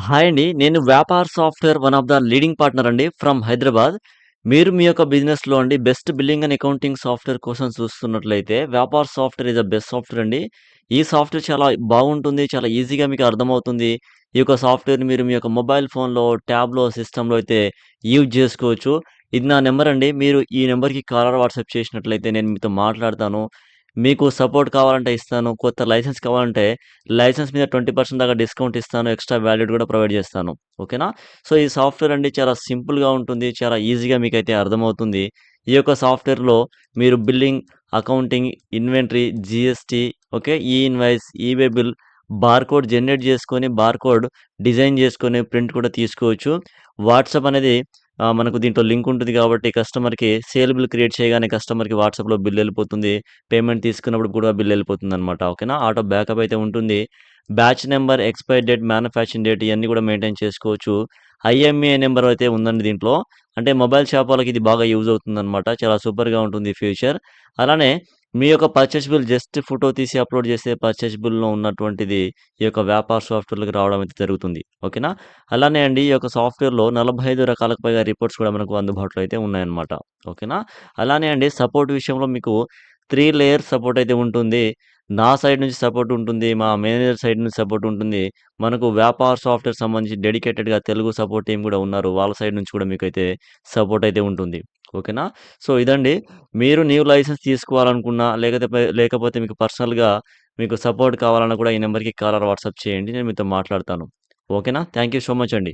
Hi అండి. నేను Vyapar software one of the leading partner అండి ఫ్రమ్ హైదరాబాద్. మీరు మీ యొక్క బిజినెస్‌లో అండి best billing and accounting software కోసం చూస్తున్నట్లయితే Vyapar software is the best software అండి. ఈ సాఫ్ట్‌వేర్ చాలా బాగుంటుంది. చాలా ఈజీగా మీకు అర్థమవుతుంది. ఈ యొక్క సాఫ్ట్‌వేర్‌ని మీరు మీ యొక్క మొబైల్ ఫోన్‌లో, ట్యాబ్‌లో, సిస్టమ్‌లో అయితే యూజ్ చేసుకోవచ్చు. ఇది నా నంబర్ అండి. మీరు ఈ నంబర్‌కి కాల్ ఆర్ వాట్సాప్ చేసినట్లయితే నేను మీతో మాట్లాడతాను. మీకు సపోర్ట్ కావాలంటే ఇస్తాను. కొత్త లైసెన్స్ కావాలంటే లైసెన్స్ మీద 20% దాకా డిస్కౌంట్ ఇస్తాను. ఎక్స్‌ట్రా వాలిడిటీ కూడా ప్రొవైడ్ చేస్తాను. ఓకేనా? సో, ఈ సాఫ్ట్‌వేర్ అండి చాలా సింపుల్‌గా ఉంటుంది. చాలా ఈజీగా మీకైతే అర్థమవుతుంది. ఈ యొక్క సాఫ్ట్‌వేర్‌లో మీరు billing, accounting, inventory, GST, okay, e invoice, e-way bill, barcode generate చేసుకొని, బార్‌కోడ్ డిజైన్ చేసుకొని ప్రింట్ కూడా తీసుకోవచ్చు. వాట్సాప్ అనేది మనకు దీంట్లో లింక్ ఉంటుంది కాబట్టి కస్టమర్‌కి సేల్ బిల్ క్రియేట్ చేయగానే కస్టమర్‌కి వాట్సాప్‌లో బిల్ ఎళ్ళిపోతుంది. పేమెంట్ తీసుకున్నప్పుడు కూడా బిల్ ఎళ్ళిపోతుందనమాట. ఓకేనా? ఆటో బ్యాకప్ అయితే ఉంటుంది. Batch number, expiry date, manufacturing date ఇయన్నీ కూడా మెయింటైన్ చేసుకోవచ్చు. ఐఎంఈఐ నంబర్ అయితే ఉందండి దీంట్లో. అంటే మొబైల్ షాప్ వాళ్ళకి ఇది బాగా యూజ్ అవుతుందనమాట. చాలా సూపర్‌గా ఉంటుంది ఈ ఫీచర్. అలానే మీ యొక్క పర్చేస్ బిల్ జస్ట్ ఫోటో తీసి అప్‌లోడ్ చేస్తే పర్చేస్ బిల్‌లో ఉన్నటువంటిది ఈ యొక్క వ్యాపార సాఫ్ట్‌వేర్‌లోకి రావడం అయితే జరుగుతుంది. ఓకేనా? అలానే అండి ఈ యొక్క సాఫ్ట్‌వేర్‌లో 45 రకాలకు పైగా రిపోర్ట్స్ కూడా మనకు అందుబాటులో అయితే ఉన్నాయన్నమాట. ఓకేనా? అలానే అండి సపోర్ట్ విషయంలో మీకు 3 లేయర్స్ సపోర్ట్ అయితే ఉంటుంది. నా సైడ్ నుంచి సపోర్ట్ ఉంటుంది. మా మేనేజర్ సైడ్ నుంచి సపోర్ట్ ఉంటుంది. మనకు వ్యాపార సాఫ్ట్‌వేర్ సంబంధించి డెడికేటెడ్‌గా తెలుగు సపోర్ట్ టీమ్ కూడా ఉన్నారు. వాళ్ళ సైడ్ నుంచి కూడా మీకైతే సపోర్ట్ అయితే ఉంటుంది. ఓకేనా? సో, ఇదండి. మీరు న్యూ లైసెన్స్ తీసుకోవాలనుకున్నా లేకపోతే మీకు పర్సనల్‌గా మీకు సపోర్ట్ కావాలన్నా కూడా ఈ నంబర్‌కి కాల్ ఆర్ వాట్సాప్ చేయండి. నేను మీతో మాట్లాడతాను. ఓకేనా? థాంక్ యూ సో మచ్ అండి.